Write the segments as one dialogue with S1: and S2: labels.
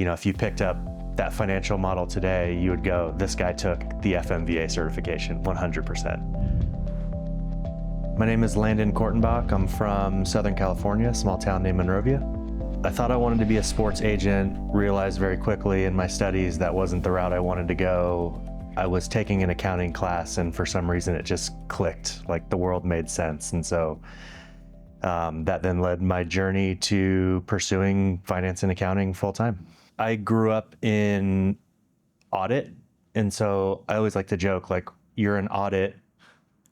S1: if you picked up that financial model today, you would go, this guy took the FMVA certification 100%. My name is Landon Cortenbach. I'm from Southern California, a small town named Monrovia. I thought I wanted to be a sports agent, realized very quickly in my studies that wasn't the route I wanted to go. I was taking an accounting class, and for some reason it just clicked, like the world made sense. And so that then led my journey to pursuing finance and accounting full time. I grew up in audit, and so I always like to joke, like, you're an audit,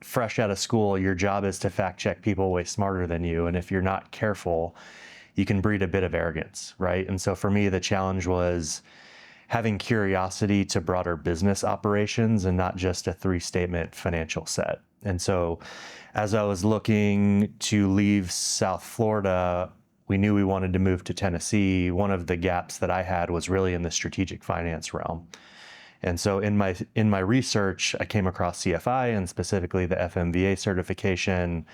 S1: fresh out of school, your job is to fact check people way smarter than you, and if you're not careful, you can breed a bit of arrogance, right? And so for me, the challenge was having curiosity to broader business operations and not just a 3-statement financial set. And so as I was looking to leave South Florida, we knew we wanted to move to Tennessee. One of the gaps that I had was really in the strategic finance realm. And so in my research, I came across CFI, and specifically the FMVA certification.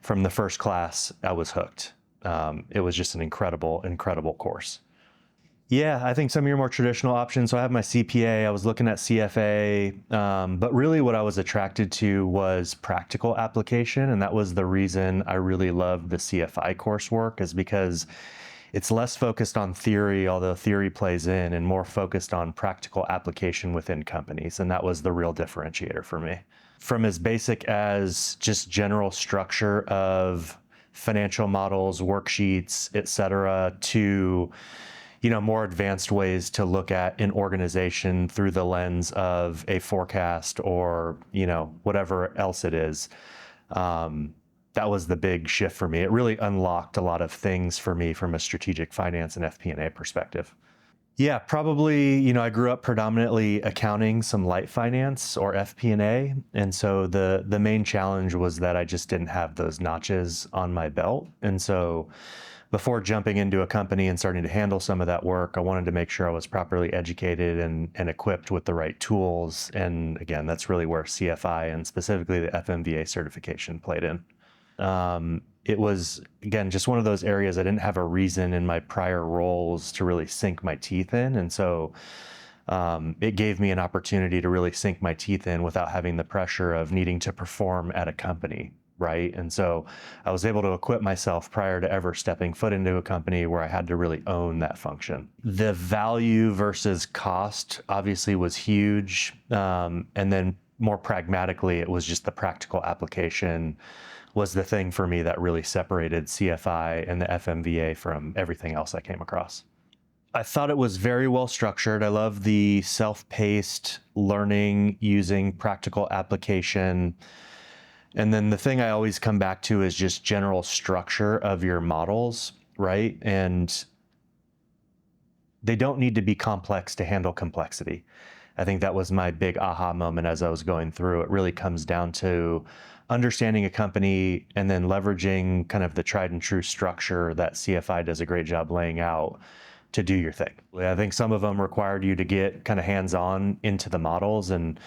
S1: From the first class, I was hooked. It was just an incredible course. Yeah, I think some of your more traditional options. So I have my CPA, I was looking at CFA, but really what I was attracted to was practical application. And that was the reason I really loved the CFI coursework, is because it's less focused on theory, although theory plays in, and more focused on practical application within companies. And that was the real differentiator for me. From as basic as just general structure of financial models, worksheets, et cetera, to more advanced ways to look at an organization through the lens of a forecast or, whatever else it is. That was the big shift for me. It really unlocked a lot of things for me from a strategic finance and FP&A perspective. Yeah, probably, I grew up predominantly accounting, some light finance or FP&A. And so the main challenge was that I just didn't have those notches on my belt. And so before jumping into a company and starting to handle some of that work, I wanted to make sure I was properly educated and equipped with the right tools. And again, that's really where CFI and specifically the FMVA certification played in. It was, again, just one of those areas I didn't have a reason in my prior roles to really sink my teeth in. And so it gave me an opportunity to really sink my teeth in without having the pressure of needing to perform at a company. Right. And so I was able to equip myself prior to ever stepping foot into a company where I had to really own that function. The value versus cost obviously was huge. And then more pragmatically, it was just the practical application was the thing for me that really separated CFI and the FMVA from everything else I came across. I thought it was very well structured. I love the self-paced learning using practical application. And then the thing I always come back to is just general structure of your models, right? And they don't need to be complex to handle complexity. I think that was my big aha moment as I was going through. It really comes down to understanding a company and then leveraging kind of the tried and true structure that CFI does a great job laying out to do your thing. I think some of them required you to get kind of hands-on into the models, and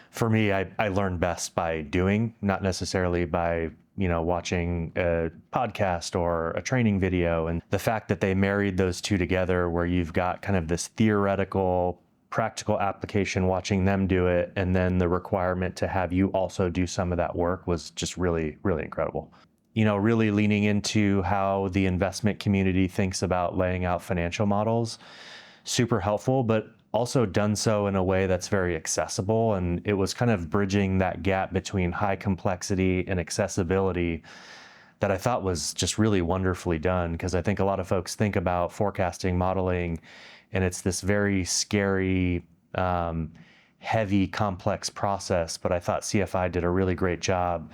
S1: for me, I learned best by doing, not necessarily by, watching a podcast or a training video. And the fact that they married those two together, where you've got kind of this theoretical, practical application, watching them do it, and then the requirement to have you also do some of that work, was just really, really incredible. Really leaning into how the investment community thinks about laying out financial models, super helpful, but also done so in a way that's very accessible. And it was kind of bridging that gap between high complexity and accessibility that I thought was just really wonderfully done. Because I think a lot of folks think about forecasting, modeling, and it's this very scary, heavy, complex process. But I thought CFI did a really great job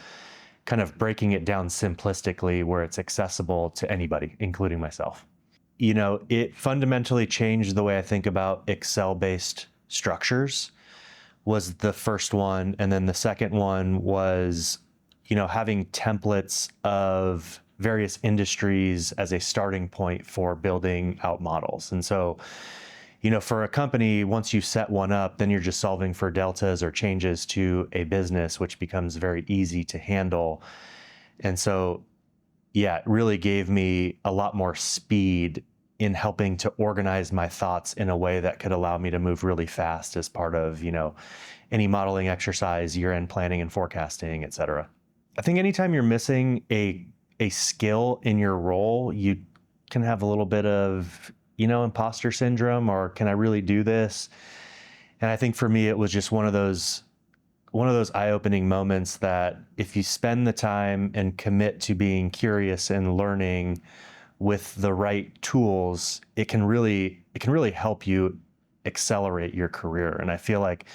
S1: kind of breaking it down simplistically where it's accessible to anybody, including myself. It fundamentally changed the way I think about Excel-based structures, was the first one. And then the second one was, having templates of various industries as a starting point for building out models. And so, for a company, once you set one up, then you're just solving for deltas or changes to a business, which becomes very easy to handle. And so, yeah, it really gave me a lot more speed in helping to organize my thoughts in a way that could allow me to move really fast as part of, any modeling exercise, year-end planning and forecasting, et cetera. I think anytime you're missing a skill in your role, you can have a little bit of, imposter syndrome, or can I really do this? And I think for me, it was just one of those eye-opening moments that if you spend the time and commit to being curious and learning with the right tools, it can really help you accelerate your career. And I feel like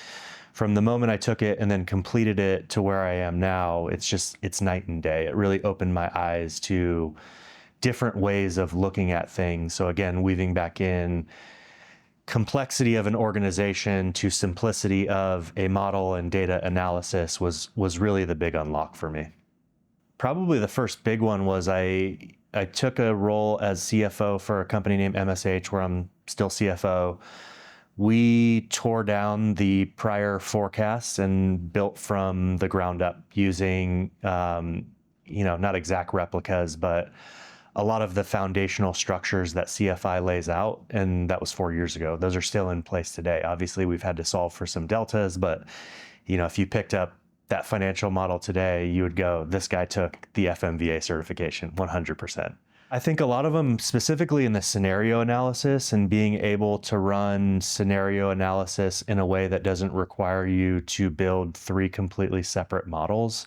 S1: from the moment I took it and then completed it to where I am now, it's night and day. It really opened my eyes to different ways of looking at things. So again, weaving back in complexity of an organization to simplicity of a model and data analysis was really the big unlock for me. Probably the first big one was I took a role as CFO for a company named MSH, where I'm still CFO. We tore down the prior forecasts and built from the ground up using, not exact replicas, but a lot of the foundational structures that CFI lays out. And that was 4 years ago. Those are still in place today. Obviously, we've had to solve for some deltas, but if you picked up that financial model today, you would go, this guy took the FMVA certification 100%. I think a lot of them, specifically in the scenario analysis and being able to run scenario analysis in a way that doesn't require you to build 3 completely separate models,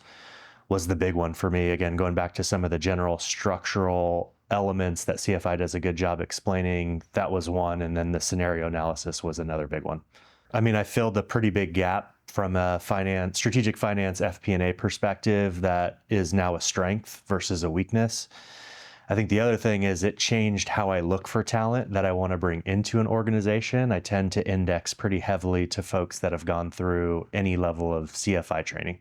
S1: was the big one for me. Again, going back to some of the general structural elements that CFI does a good job explaining, that was one. And then the scenario analysis was another big one. I mean, I filled a pretty big gap from a strategic finance FP&A perspective that is now a strength versus a weakness. I think the other thing is it changed how I look for talent that I want to bring into an organization. I tend to index pretty heavily to folks that have gone through any level of CFI training.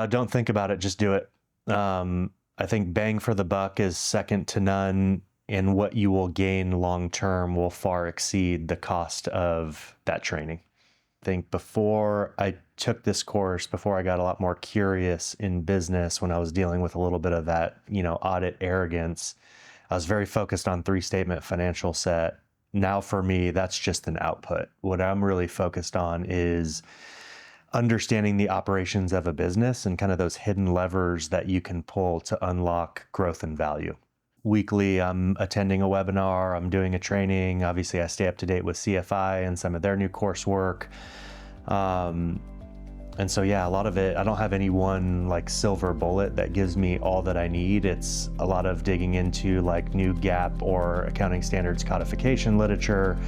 S1: Don't think about it, just do it. I think bang for the buck is second to none, and what you will gain long term will far exceed the cost of that training. I think before I took this course, before I got a lot more curious in business, when I was dealing with a little bit of that, audit arrogance, I was very focused on 3-statement financial set. Now for me, that's just an output. What I'm really focused on is understanding the operations of a business and kind of those hidden levers that you can pull to unlock growth and value. Weekly, I'm attending a webinar, I'm doing a training. Obviously, I stay up to date with CFI and some of their new coursework. And so, a lot of it, I don't have any one silver bullet that gives me all that I need. It's a lot of digging into new GAAP or accounting standards codification literature,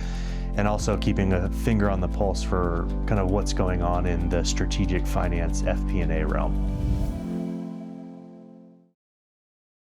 S1: and also keeping a finger on the pulse for kind of what's going on in the strategic finance FP&A realm.